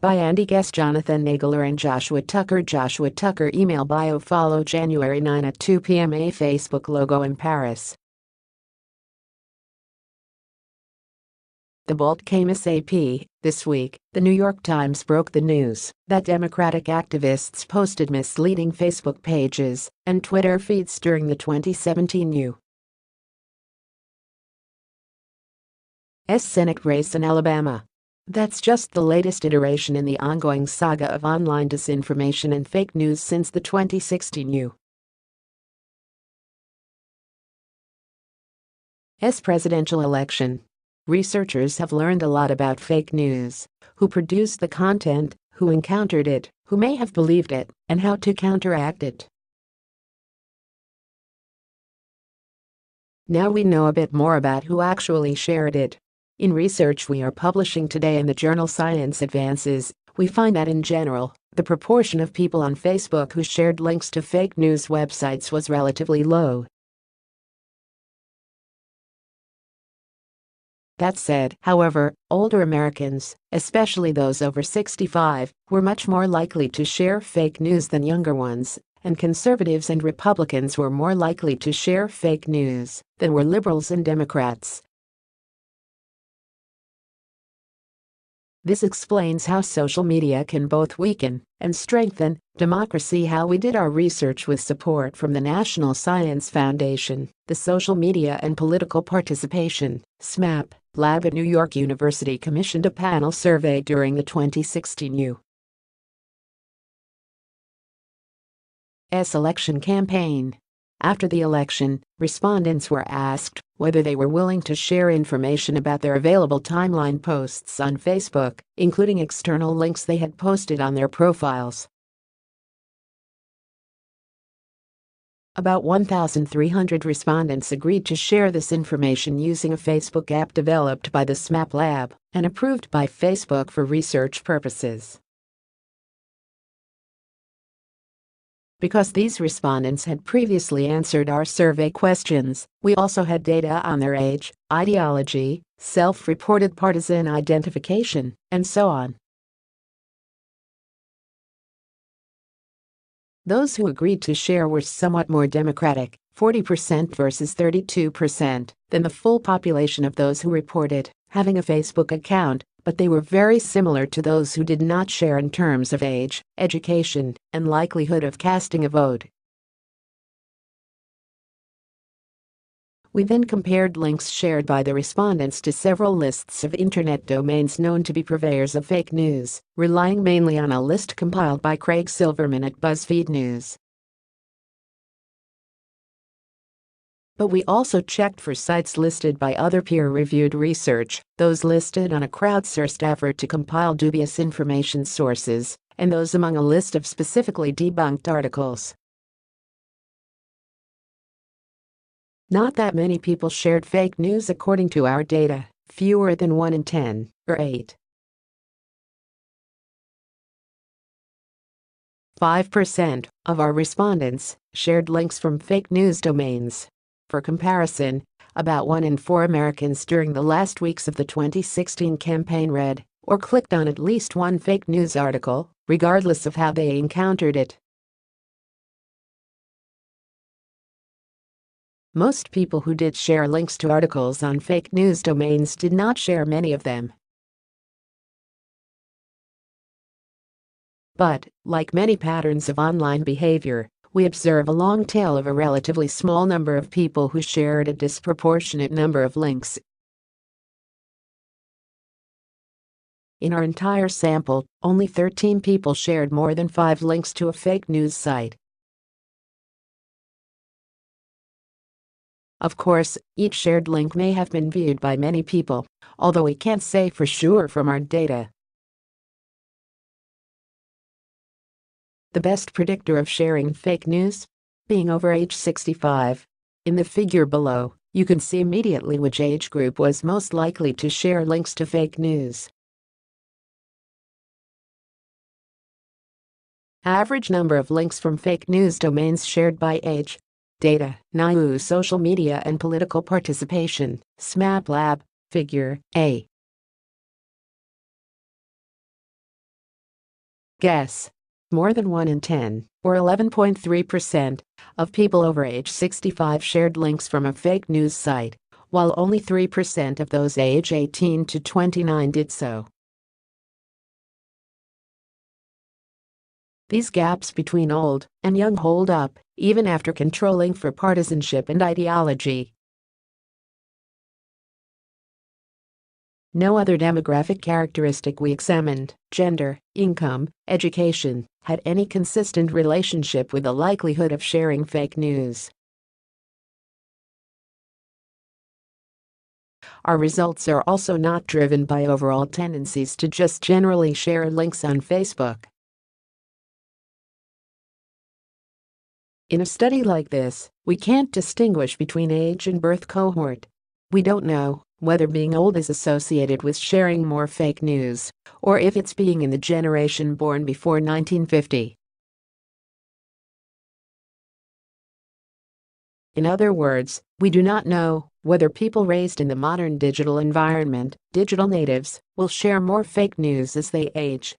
by Andy Guest, Jonathan Nagler and Joshua Tucker. Joshua Tucker email bio follow January 9 at 2 p.m. A Facebook logo in Paris. The bolt came ASAP. This week, the New York Times broke the news that Democratic activists posted misleading Facebook pages and Twitter feeds during the 2017 U.S. Senate race in Alabama. That's just the latest iteration in the ongoing saga of online disinformation and fake news since the 2016 U.S. presidential election. Researchers have learned a lot about fake news, who produced the content, who encountered it, who may have believed it, and how to counteract it. Now we know a bit more about who actually shared it. In research we are publishing today in the journal Science Advances, we find that in general, the proportion of people on Facebook who shared links to fake news websites was relatively low. That said, however, older Americans, especially those over 65, were much more likely to share fake news than younger ones, and conservatives and Republicans were more likely to share fake news than were liberals and Democrats. This explains how social media can both weaken and strengthen democracy. How we did our research with support from the National Science Foundation, the Social Media and Political Participation (SMAP) lab at New York University commissioned a panel survey during the 2016 U.S. election campaign. After the election, respondents were asked whether they were willing to share information about their available timeline posts on Facebook, including external links they had posted on their profiles. About 1,300 respondents agreed to share this information using a Facebook app developed by the SMAP lab and approved by Facebook for research purposes. Because these respondents had previously answered our survey questions, we also had data on their age, ideology, self-reported partisan identification, and so on. Those who agreed to share were somewhat more democratic, 40% versus 32%, than the full population of those who reported having a Facebook account, but they were very similar to those who did not share in terms of age, education, and likelihood of casting a vote. We then compared links shared by the respondents to several lists of internet domains known to be purveyors of fake news, relying mainly on a list compiled by Craig Silverman at BuzzFeed News. But we also checked for sites listed by other peer-reviewed research, those listed on a crowdsourced effort to compile dubious information sources, and those among a list of specifically debunked articles. Not that many people shared fake news according to our data, fewer than 1 in 10, or 8.5% of our respondents shared links from fake news domains. For comparison, about 1 in 4 Americans during the last weeks of the 2016 campaign read or clicked on at least one fake news article, regardless of how they encountered it. Most people who did share links to articles on fake news domains did not share many of them. But, like many patterns of online behavior, we observe a long tail of a relatively small number of people who shared a disproportionate number of links. In our entire sample, only 13 people shared more than 5 links to a fake news site. Of course, each shared link may have been viewed by many people, although we can't say for sure from our data. The best predictor of sharing fake news? Being over age 65. In the figure below, you can see immediately which age group was most likely to share links to fake news. Average number of links from fake news domains shared by age. Data, NIU Social Media and Political Participation, SMAP Lab, Figure A. Guess. More than 1 in 10, or 11.3%, of people over age 65 shared links from a fake news site, while only 3% of those age 18 to 29 did so. These gaps between old and young hold up, even after controlling for partisanship and ideology. No other demographic characteristic we examined, gender, income, education, had any consistent relationship with the likelihood of sharing fake news. Our results are also not driven by overall tendencies to just generally share links on Facebook. In a study like this, we can't distinguish between age and birth cohort. We don't know whether being old is associated with sharing more fake news, or if it's being in the generation born before 1950. In other words, we do not know whether people raised in the modern digital environment, digital natives, will share more fake news as they age.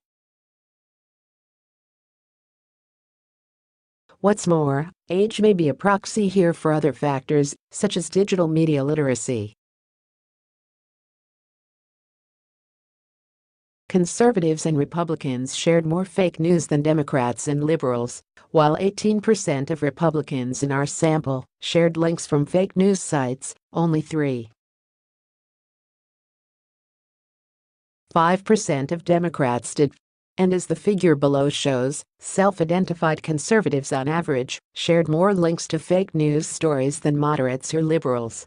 What's more, age may be a proxy here for other factors, such as digital media literacy. Conservatives and Republicans shared more fake news than Democrats and liberals, while 18% of Republicans in our sample shared links from fake news sites, only 5% of Democrats did. And as the figure below shows, self-identified conservatives on average shared more links to fake news stories than moderates or liberals.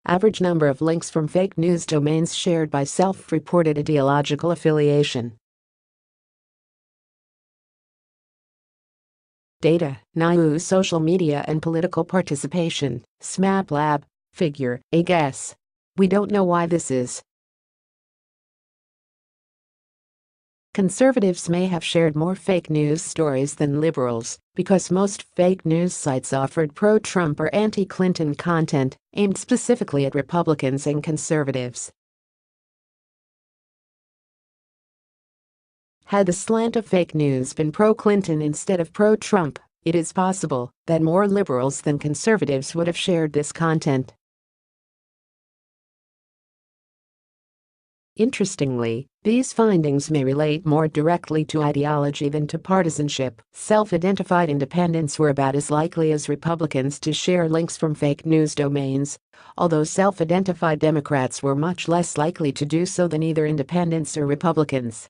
Average number of links from fake news domains shared by self-reported ideological affiliation. Data, NIU Social Media and Political Participation, SMAP Lab, figure, a guess. We don't know why this is. Conservatives may have shared more fake news stories than liberals because most fake news sites offered pro-Trump or anti-Clinton content aimed specifically at Republicans and conservatives. Had the slant of fake news been pro-Clinton instead of pro-Trump, it is possible that more liberals than conservatives would have shared this content. Interestingly, these findings may relate more directly to ideology than to partisanship. Self-identified independents were about as likely as Republicans to share links from fake news domains, although self-identified Democrats were much less likely to do so than either independents or Republicans.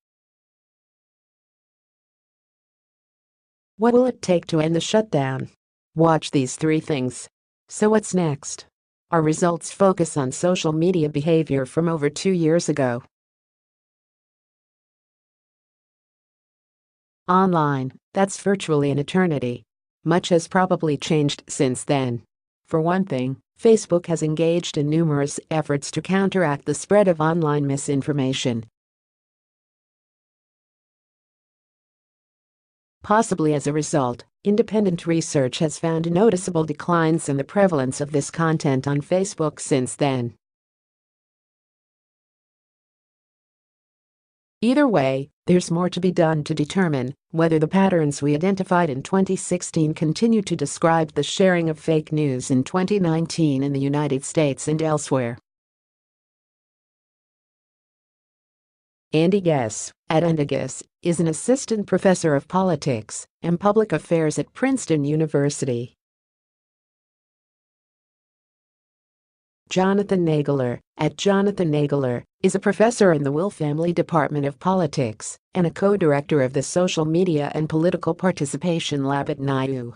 What will it take to end the shutdown? Watch these 3 things. So what's next? Our results focus on social media behavior from over 2 years ago. Online, that's virtually an eternity. Much has probably changed since then. For one thing, Facebook has engaged in numerous efforts to counteract the spread of online misinformation. Possibly as a result, independent research has found noticeable declines in the prevalence of this content on Facebook since then. Either way, there's more to be done to determine whether the patterns we identified in 2016 continue to describe the sharing of fake news in 2019 in the United States and elsewhere. Andy Guess, at Andigus, is an assistant professor of politics and public affairs at Princeton University. Jonathan Nagler, at Jonathan Nagler, is a professor in the Will Family Department of Politics and a co-director of the Social Media and Political Participation Lab at NIU.